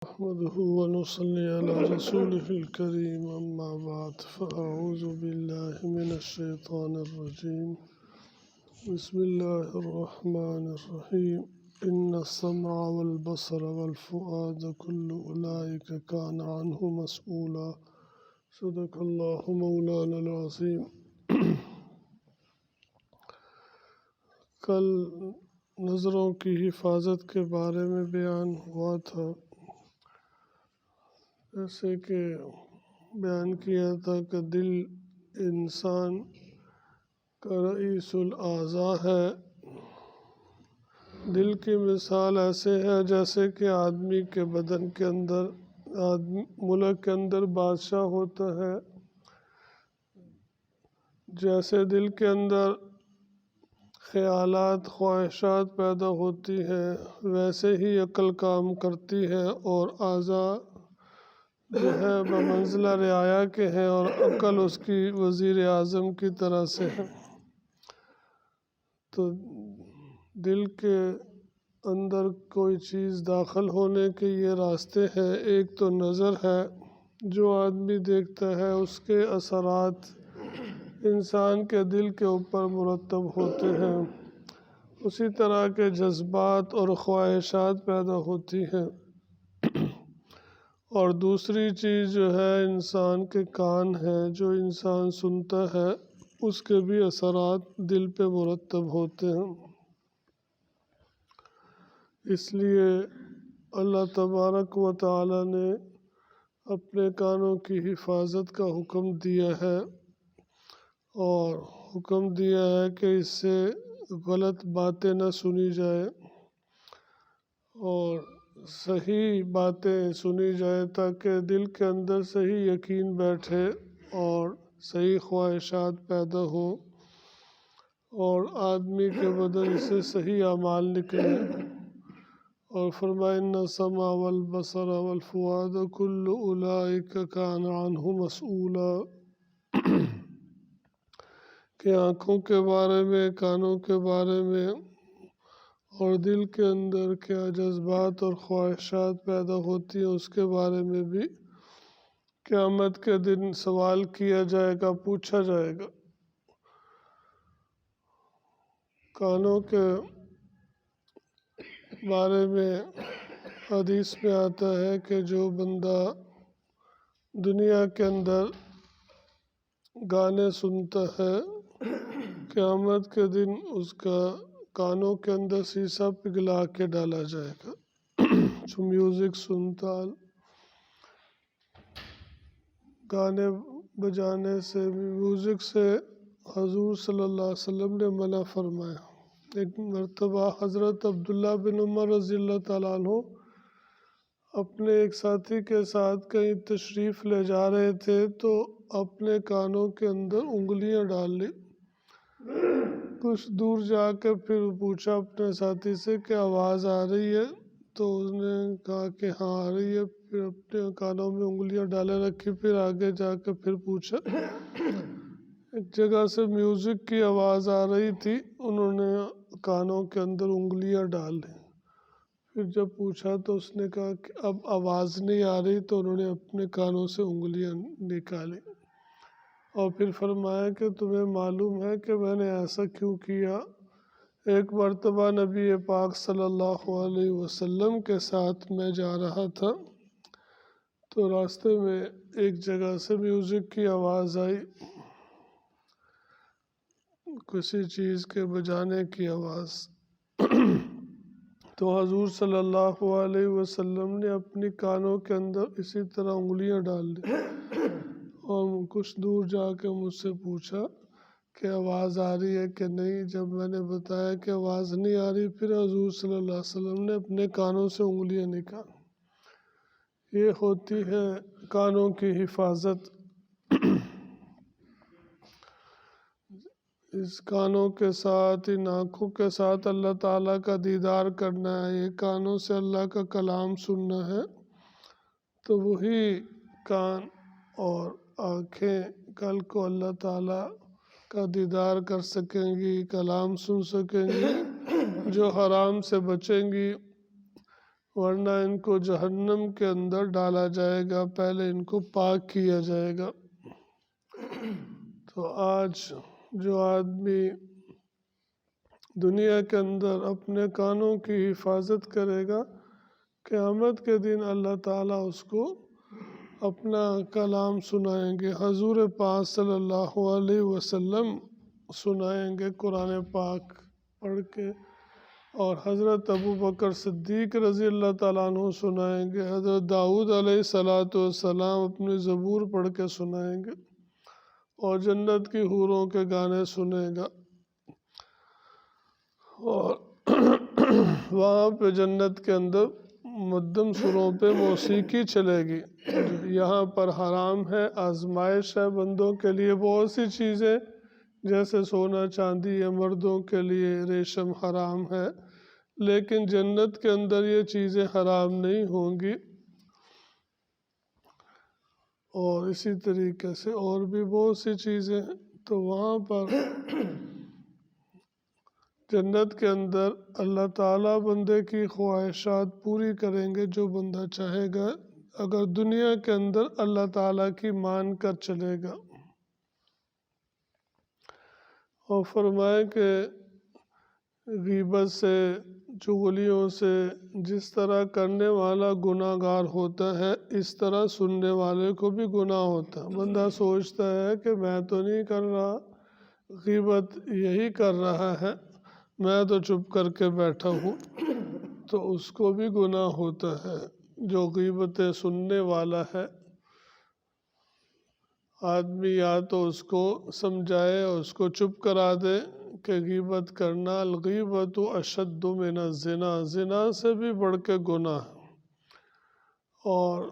نحمده ونصلي على رسوله الكريم أما بعد فأعوذ بالله من الشيطان الرجيم بسم الله الرحمن الرحيم إن السمع والبصر والفؤاد كل أولئك كان عنه مسؤولا صدق الله مولانا العظيم کل نظروں کی حفاظت کے بارے میں بیان ہوا تھا، جیسے کہ بیان کیا تھا کہ دل انسان کا رئیس الاعضاء ہے۔ دل کی مثال ایسے ہے جیسے کہ آدمی کے بدن کے اندر ملک کے اندر بادشاہ ہوتا ہے۔ جیسے دل کے اندر خیالات خواہشات پیدا ہوتی ہیں، ویسے ہی عقل کام کرتی ہے اور اعضاء جو ہے بمنزلہ رعایا کے ہیں اور عقل اس کی وزیر اعظم کی طرح سے ہے۔ تو دل کے اندر کوئی چیز داخل ہونے کے یہ راستے ہیں۔ ایک تو نظر ہے، جو آدمی دیکھتا ہے اس کے اثرات انسان کے دل کے اوپر مرتب ہوتے ہیں، اسی طرح کے جذبات اور خواہشات پیدا ہوتی ہیں۔ اور دوسری چیز جو ہے انسان کے کان ہے، جو انسان سنتا ہے اس کے بھی اثرات دل پہ مرتب ہوتے ہیں۔ اس لیے اللہ تبارک و تعالی نے اپنے کانوں کی حفاظت کا حکم دیا ہے اور حکم دیا ہے کہ اس سے غلط باتیں نہ سنی جائے اور صحیح باتیں سنی جائے، تاکہ دل کے اندر صحیح یقین بیٹھے اور صحیح خواہشات پیدا ہوں اور آدمی کے بدن سے صحیح اعمال نکلیں۔ اور فرمائے ان السمع والبصر والفؤاد کل اولئک کان عنہ مسؤولا، کہ آنکھوں کے بارے میں، کانوں کے بارے میں اور دل کے اندر کیا جذبات اور خواہشات پیدا ہوتی ہیں اس کے بارے میں بھی قیامت کے دن سوال کیا جائے گا، پوچھا جائے گا۔ کانوں کے بارے میں حدیث میں آتا ہے کہ جو بندہ دنیا کے اندر گانے سنتا ہے، قیامت کے دن اس کا کانوں کے اندر سیسا پگھلا کے ڈالا جائے گا۔ جو میوزک سنتا، گانے بجانے سے، میوزک سے حضور صلی اللہ علیہ وسلم نے منع فرمایا۔ ایک مرتبہ حضرت عبداللہ بن عمر رضی اللہ تعالیٰ عنہ اپنے ایک ساتھی کے ساتھ کہیں تشریف لے جا رہے تھے تو اپنے کانوں کے اندر انگلیاں ڈال لی۔ کچھ دور جا کے پھر پوچھا اپنے ساتھی سے کہ آواز آ رہی ہے؟ تو اس نے کہا کہ ہاں آ رہی ہے۔ پھر اپنے کانوں میں انگلیاں ڈالے رکھی، پھر آگے جا کے پھر پوچھا، ایک جگہ سے میوزک کی آواز آ رہی تھی، انہوں نے کانوں کے اندر انگلیاں ڈال لی۔ پھر جب پوچھا تو اس نے کہا کہ اب آواز نہیں آ رہی، تو انہوں نے اپنے کانوں سے انگلیاں نکالی اور پھر فرمایا کہ تمہیں معلوم ہے کہ میں نے ایسا کیوں کیا؟ ایک مرتبہ نبی پاک صلی اللہ علیہ وسلم کے ساتھ میں جا رہا تھا تو راستے میں ایک جگہ سے میوزک کی آواز آئی، کسی چیز کے بجانے کی آواز۔ تو حضور صلی اللہ علیہ وسلم نے اپنی کانوں کے اندر اسی طرح انگلیاں ڈال دی اور کچھ دور جا کے مجھ سے پوچھا کہ آواز آ رہی ہے کہ نہیں۔ جب میں نے بتایا کہ آواز نہیں آ رہی، پھر حضور صلی اللہ علیہ وسلم نے اپنے کانوں سے انگلیاں نکالی۔ یہ ہوتی ہے کانوں کی حفاظت۔ اس کانوں کے ساتھ، ان آنکھوں کے ساتھ اللہ تعالیٰ کا دیدار کرنا ہے، یہ کانوں سے اللہ کا کلام سننا ہے، تو وہی کان اور آنکھیں کل کو اللہ تعالیٰ کا دیدار کر سکیں گی، کلام سن سکیں گی، جو حرام سے بچیں گی، ورنہ ان کو جہنم کے اندر ڈالا جائے گا، پہلے ان کو پاک کیا جائے گا۔ تو آج جو آدمی دنیا کے اندر اپنے کانوں کی حفاظت کرے گا، قیامت کے دن اللہ تعالیٰ اس کو اپنا کلام سنائیں گے، حضور پاک صلی اللہ علیہ وسلم سنائیں گے قرآن پاک پڑھ کے، اور حضرت ابوبکر صدیق رضی اللہ تعالیٰ عنہ سنائیں گے، حضرت داؤد علیہ السلام اپنی زبور پڑھ کے سنائیں گے، اور جنت کی حوروں کے گانے سنے گا، اور وہاں پہ جنت کے اندر مدھم سروں پہ موسیقی چلے گی۔ یہاں پر حرام ہے، آزمائش ہے بندوں کے لیے، بہت سی چیزیں جیسے سونا چاندی ہے، مردوں کے لیے ریشم حرام ہے، لیکن جنت کے اندر یہ چیزیں حرام نہیں ہوں گی۔ اور اسی طریقے سے اور بھی بہت سی چیزیں ہیں۔ تو وہاں پر جنت کے اندر اللہ تعالیٰ بندے کی خواہشات پوری کریں گے، جو بندہ چاہے گا، اگر دنیا کے اندر اللہ تعالیٰ کی مان کر چلے گا۔ اور فرمائے کہ غیبت سے، چغلیوں سے جس طرح کرنے والا گناہ گار ہوتا ہے، اس طرح سننے والے کو بھی گناہ ہوتا ہے۔ بندہ سوچتا ہے کہ میں تو نہیں کر رہا، غیبت یہی کر رہا ہے، میں تو چپ کر کے بیٹھا ہوں، تو اس کو بھی گناہ ہوتا ہے جو غیبتیں سننے والا ہے۔ آدمی یا تو اس کو سمجھائے اور اس کو چپ کرا دے کہ غیبت کرنا، الغیبت اشد من الزنا، زنا سے بھی بڑھ کے گناہ ہے۔ اور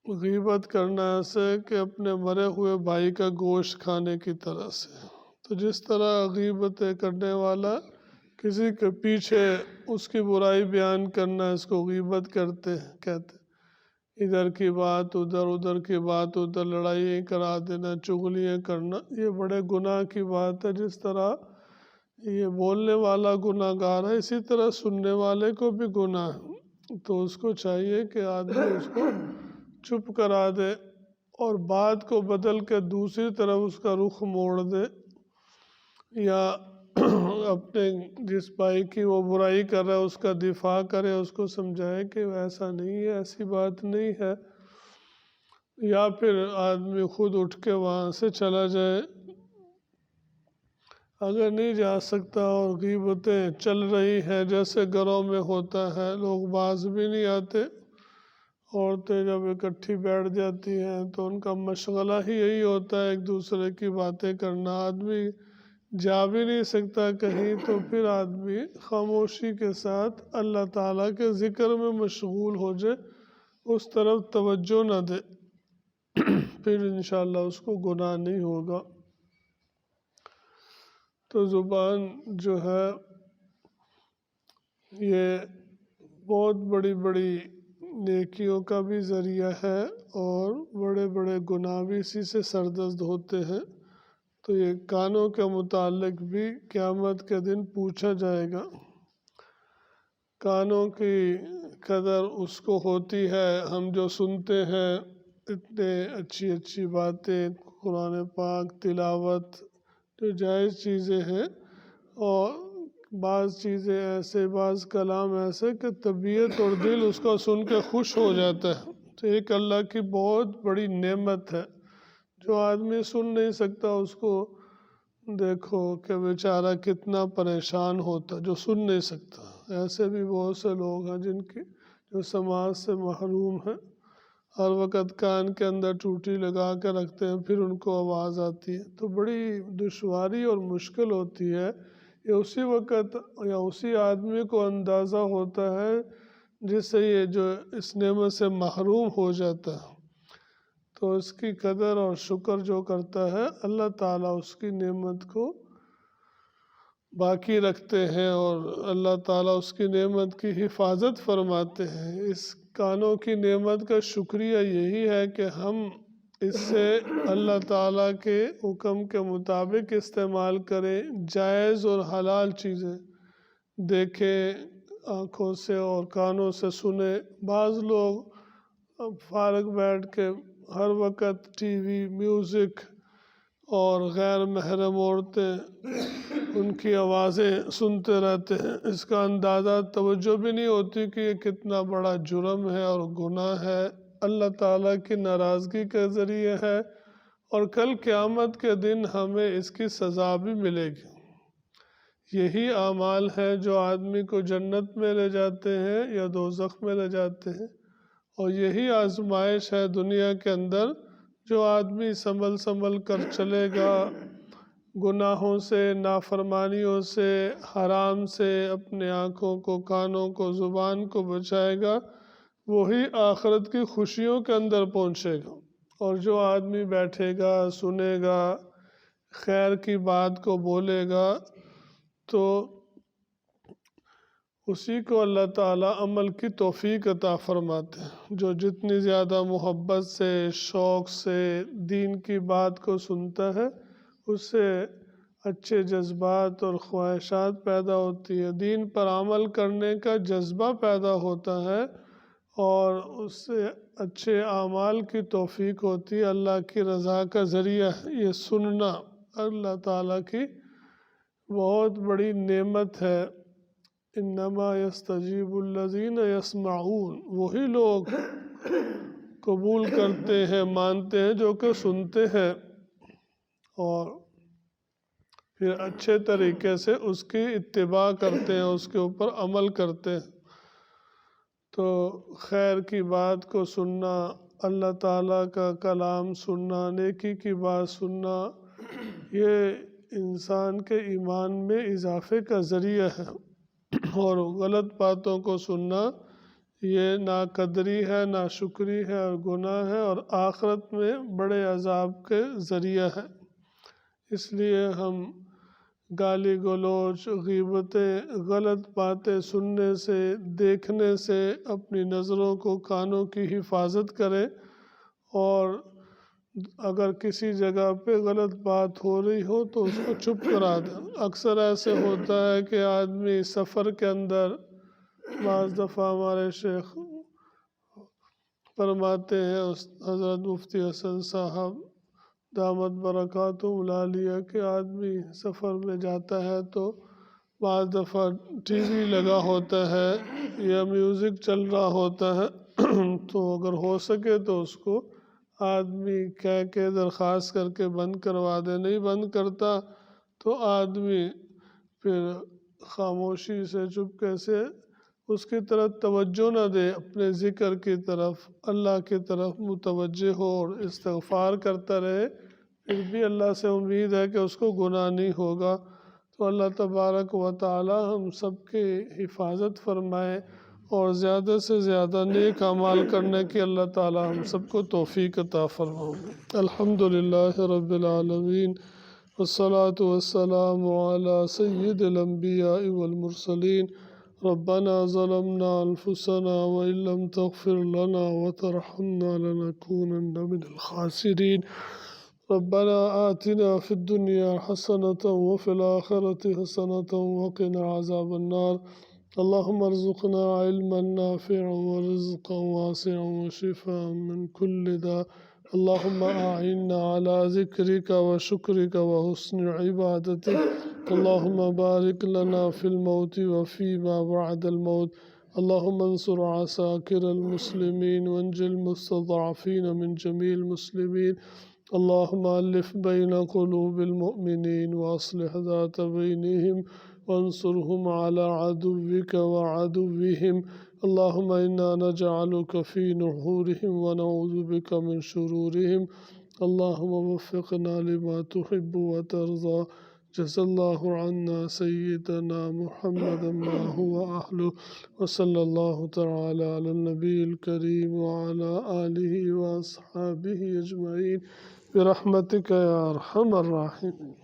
غیبت کرنا ایسے کہ اپنے مرے ہوئے بھائی کا گوشت کھانے کی طرح سے۔ تو جس طرح غیبتیں کرنے والا کسی کے پیچھے اس کی برائی بیان کرنا، اس کو غیبت کہتے ہیں۔ ادھر کی بات ادھر، ادھر کی بات ادھر، لڑائیاں کرا دینا، چغلیاں کرنا، یہ بڑے گناہ کی بات ہے۔ جس طرح یہ بولنے والا گناہ گار ہے، اسی طرح سننے والے کو بھی گناہ ہے۔ تو اس کو چاہیے کہ آدمی اس کو چپ کرا دے اور بات کو بدل کے دوسری طرف اس کا رخ موڑ دے، یا اپنے جس بھائی کی وہ برائی کر رہا ہے اس کا دفاع کرے، اس کو سمجھائے کہ ایسا نہیں ہے، ایسی بات نہیں ہے، یا پھر آدمی خود اٹھ کے وہاں سے چلا جائے۔ اگر نہیں جا سکتا اور غیبتیں چل رہی ہیں جیسے گھروں میں ہوتا ہے، لوگ باز بھی نہیں آتے، عورتیں جب اکٹھی بیٹھ جاتی ہیں تو ان کا مشغلہ ہی یہی ہوتا ہے ایک دوسرے کی باتیں کرنا، آدمی جا بھی نہیں سکتا کہیں، تو پھر آدمی خاموشی کے ساتھ اللہ تعالیٰ کے ذکر میں مشغول ہو جائے، اس طرف توجہ نہ دے، پھر انشاءاللہ اس کو گناہ نہیں ہوگا۔ تو زبان جو ہے یہ بہت بڑی بڑی نیکیوں کا بھی ذریعہ ہے، اور بڑے بڑے گناہ بھی اسی سے سرزد ہوتے ہیں۔ تو یہ کانوں کے متعلق بھی قیامت کے دن پوچھا جائے گا۔ کانوں کی قدر اس کو ہوتی ہے، ہم جو سنتے ہیں اتنے اچھی اچھی باتیں، قرآن پاک تلاوت، جو جائز چیزیں ہیں، اور بعض چیزیں ایسے، بعض کلام ایسے کہ طبیعت اور دل اس کو سن کے خوش ہو جاتا ہے۔ تو ایک اللہ کی بہت بڑی نعمت ہے، جو آدمی سن نہیں سکتا اس کو دیکھو کہ بیچارہ کتنا پریشان ہوتا، جو سن نہیں سکتا۔ ایسے بھی بہت سے لوگ ہیں جو سماج سے محروم ہیں، ہر وقت کان کے اندر ٹوٹی لگا کے رکھتے ہیں، پھر ان کو آواز آتی ہے، تو بڑی دشواری اور مشکل ہوتی ہے۔ یہ اسی وقت یا اسی آدمی کو اندازہ ہوتا ہے جس سے یہ جو اس نعمت سے محروم ہو جاتا ہے، تو اس کی قدر اور شکر جو کرتا ہے، اللہ تعالیٰ اس کی نعمت کو باقی رکھتے ہیں، اور اللہ تعالیٰ اس کی نعمت کی حفاظت فرماتے ہیں۔ اس کانوں کی نعمت کا شکریہ یہی ہے کہ ہم اس سے اللہ تعالیٰ کے حکم کے مطابق استعمال کریں، جائز اور حلال چیزیں دیکھیں، آنکھوں سے اور کانوں سے سنے۔ بعض لوگ فارغ بیٹھ کے ہر وقت ٹی وی، میوزک اور غیر محرم عورتیں ان کی آوازیں سنتے رہتے ہیں۔ اس کا اندازہ توجہ بھی نہیں ہوتی کہ یہ کتنا بڑا جرم ہے اور گناہ ہے، اللہ تعالیٰ کی ناراضگی کے ذریعے ہے، اور کل قیامت کے دن ہمیں اس کی سزا بھی ملے گی۔ یہی اعمال ہیں جو آدمی کو جنت میں لے جاتے ہیں یا دوزخ میں لے جاتے ہیں، اور یہی آزمائش ہے دنیا کے اندر۔ جو آدمی سنبھل کر چلے گا، گناہوں سے، نافرمانیوں سے، حرام سے اپنے آنکھوں کو، کانوں کو، زبان کو بچائے گا، وہی آخرت کی خوشیوں کے اندر پہنچے گا۔ اور جو آدمی بیٹھے گا، سنے گا، خیر کی بات کو بولے گا، تو اسی کو اللہ تعالیٰ عمل کی توفیق عطا فرماتے ہیں۔ جو جتنی زیادہ محبت سے، شوق سے دین کی بات کو سنتا ہے، اس سے اچھے جذبات اور خواہشات پیدا ہوتی ہے، دین پر عمل کرنے کا جذبہ پیدا ہوتا ہے، اور اس سے اچھے اعمال کی توفیق ہوتی ہے۔ اللہ کی رضا کا ذریعہ یہ سننا اللہ تعالیٰ کی بہت بڑی نعمت ہے۔ انما یستجیب الذین یسمعون، وہی لوگ قبول کرتے ہیں، مانتے ہیں جو کہ سنتے ہیں اور پھر اچھے طریقے سے اس کی اتباع کرتے ہیں، اس کے اوپر عمل کرتے ہیں۔ تو خیر کی بات کو سننا، اللہ تعالیٰ کا کلام سننا، نیکی کی بات سننا، یہ انسان کے ایمان میں اضافے کا ذریعہ ہے، اور غلط باتوں کو سننا یہ ناقدری ہے، ناشکری ہے اور گناہ ہے، اور آخرت میں بڑے عذاب کے ذریعہ ہے۔ اس لیے ہم گالی گلوچ، غیبتیں، غلط باتیں سننے سے، دیکھنے سے اپنی نظروں کو، کانوں کی حفاظت کریں، اور اگر کسی جگہ پہ غلط بات ہو رہی ہو تو اس کو چپ کرا دیں۔ اکثر ایسے ہوتا ہے کہ آدمی سفر کے اندر، بعض دفعہ ہمارے شیخ فرماتے ہیں، حضرت مفتی حسن صاحب دامت برکاتہم العالیہ، کہ آدمی سفر میں جاتا ہے تو بعض دفعہ ٹی وی لگا ہوتا ہے یا میوزک چل رہا ہوتا ہے، تو اگر ہو سکے تو اس کو آدمی کہہ کے درخواست کر کے بند کروا دے۔ نہیں بند کرتا تو آدمی پھر خاموشی سے، چپکے سے اس کی طرف توجہ نہ دے، اپنے ذکر کی طرف، اللہ کی طرف متوجہ ہو اور استغفار کرتا رہے، پھر بھی اللہ سے امید ہے کہ اس کو گناہ نہیں ہوگا۔ تو اللہ تبارک و تعالی ہم سب کی حفاظت فرمائے، اور زیادہ سے زیادہ نیک اعمال کرنے کی اللہ تعالی ہم سب کو توفیق عطا فرمائے۔ الحمدللہ رب العالمین، والصلاة والسلام علی سید الانبیاء والمرسلین۔ ربنا ظلمنا انفسنا وإن لم تغفر لنا وترحمنا لنكونن من الخاسرین۔ ربنا آتنا في الدنيا حسنة وفي الآخرة حسنة وقنا عذاب النار۔ اللهم ارزقنا علما نافعا ورزقا واسعا وشفاء من كل داء۔ اللهم أعنا على ذكرك وشكرك وحسن عبادتك۔ اللهم بارك لنا في الموت وفيما بعد الموت۔ اللهم انصر عساكر المسلمين وانجِ المستضعفين من جميع المسلمين۔ اللهم ألف بين قلوب المؤمنين وأصلح ذات بينهم وانصرهم على عدوك وعدوهم۔ اللهم إنا نجعلك في نحورهم ونعوذ بك من شرورهم۔ اللهم وفقنا لما تحب وترضى۔ جزا الله عنا سيدنا محمدا ما هو أهله، وصلى الله تعالى على النبي الكريم وعلى آله وأصحابه أجمعين برحمتك يا أرحم الراحمين۔